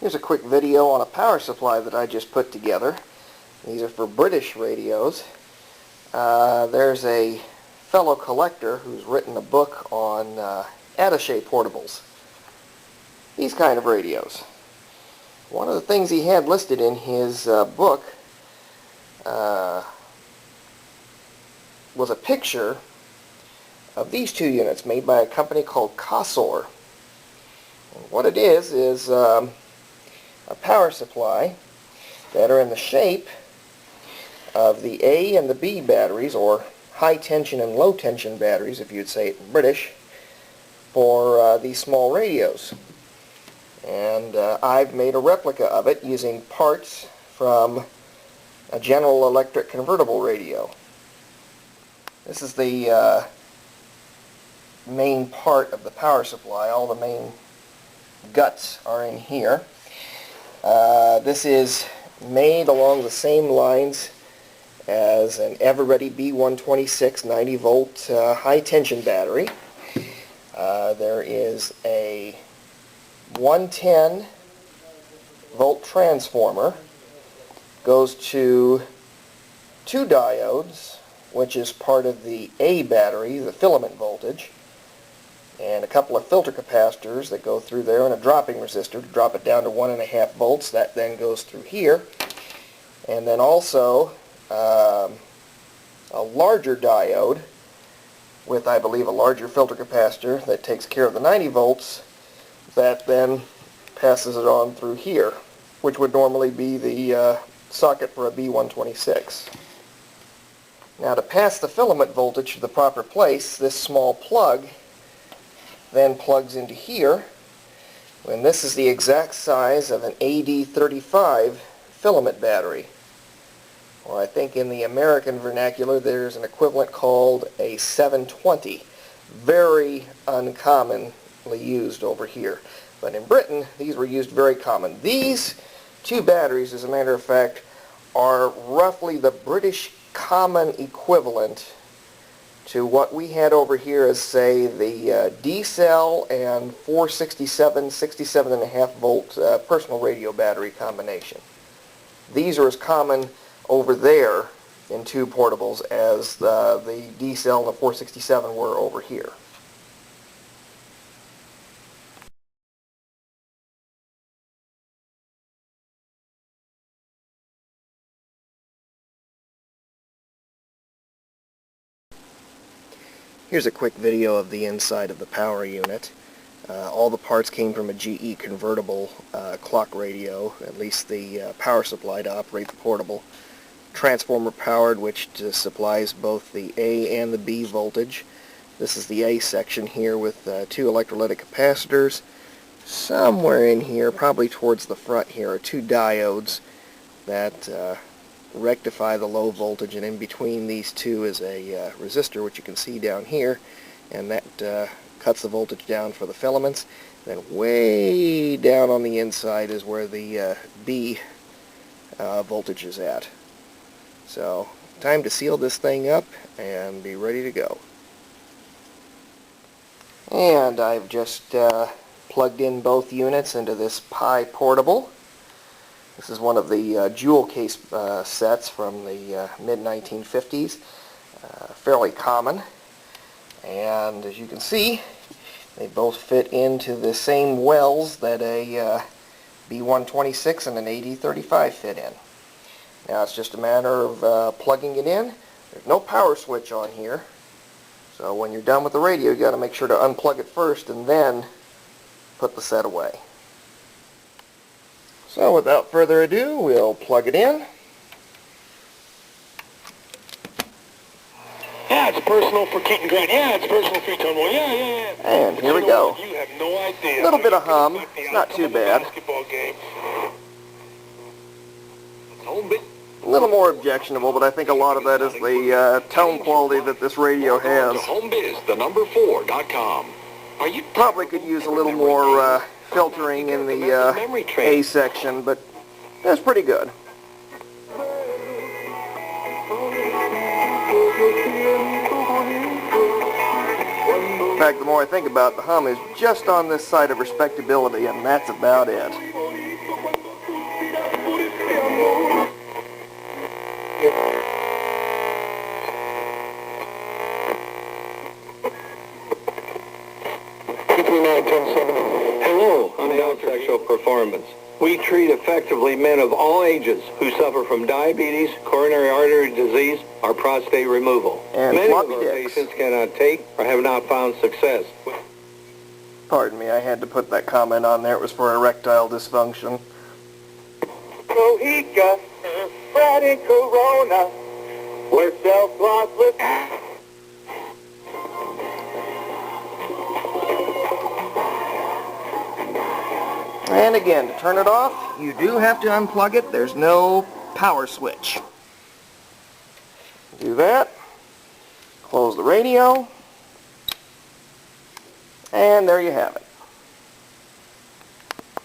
Here's a quick video on a power supply that I just put together. These are for British radios. There's a fellow collector who's written a book on attache portables. These kind of radios. One of the things he had listed in his book was a picture of these two units made by a company called Cossor. And what it is a power supply that are in the shape of the A and the B batteries, or high tension and low tension batteries, if you'd say it in British, for these small radios. And I've made a replica of it using parts from a General Electric convertible radio. This is the main part of the power supply. All the main guts are in here. This is made along the same lines as an Everready B126 90 volt high tension battery. There is a 110 volt transformer, goes to two diodes, which is part of the A battery, the filament voltage, and a couple of filter capacitors that go through there, and a dropping resistor to drop it down to 1.5 volts. That then goes through here. And then also a larger diode with, I believe, a larger filter capacitor that takes care of the 90 volts, that then passes it on through here, which would normally be the socket for a B126. Now, to pass the filament voltage to the proper place, this small plug then plugs into here, and this is the exact size of an AD35 filament battery. Or I think in the American vernacular there's an equivalent called a 720. Very uncommonly used over here. But in Britain, these were used very common. These two batteries, as a matter of fact, are roughly the British common equivalent to what we had over here as, say, the D-cell and 467, 67.5 volt personal radio battery combination. These are as common over there in tube portables as the D-cell and the 467 were over here. Here's a quick video of the inside of the power unit. All the parts came from a GE convertible clock radio, at least the power supply to operate the portable. Transformer powered, which supplies both the A and the B voltage. This is the A section here with two electrolytic capacitors. Somewhere in here, probably towards the front here, are two diodes that rectify the low voltage, and in between these two is a resistor, which you can see down here, and that cuts the voltage down for the filaments. Then way down on the inside is where the B voltage is at. So, time to seal this thing up and be ready to go. And I've just plugged in both units into this Pi portable. This is one of the jewel case sets from the mid-1950s, fairly common. And as you can see, they both fit into the same wells that a B126 and an AD35 fit in. Now it's just a matter of plugging it in. There's no power switch on here, so when you're done with the radio, you got to make sure to unplug it first and then put the set away. So without further ado, we'll plug it in. Yeah, it's personal for Keaton Grant. Yeah, it's personal for Keaton. Yeah. And here we go. You have no idea. A little bit of hum. It's not too bad. Basketball game. Homebrew. A little more objectionable, but I think a lot of that is the tone quality that this radio has. Homebiz4.com. Probably could use a little more filtering in the A section, but that's pretty good. fact, the more I think about it, the hum is just on this side of respectability, and that's about it. Hello, I'm Dr. Sexual Performance. We treat effectively men of all ages who suffer from diabetes, coronary artery disease, or prostate removal. And many of floppy our dicks. patients cannot take or have not found success. Pardon me, I had to put that comment on there. It was for erectile dysfunction. Cohica, spreading corona. We're self-lossless. And again, to turn it off, you do have to unplug it. There's no power switch. Do that. Close the radio. And there you have it.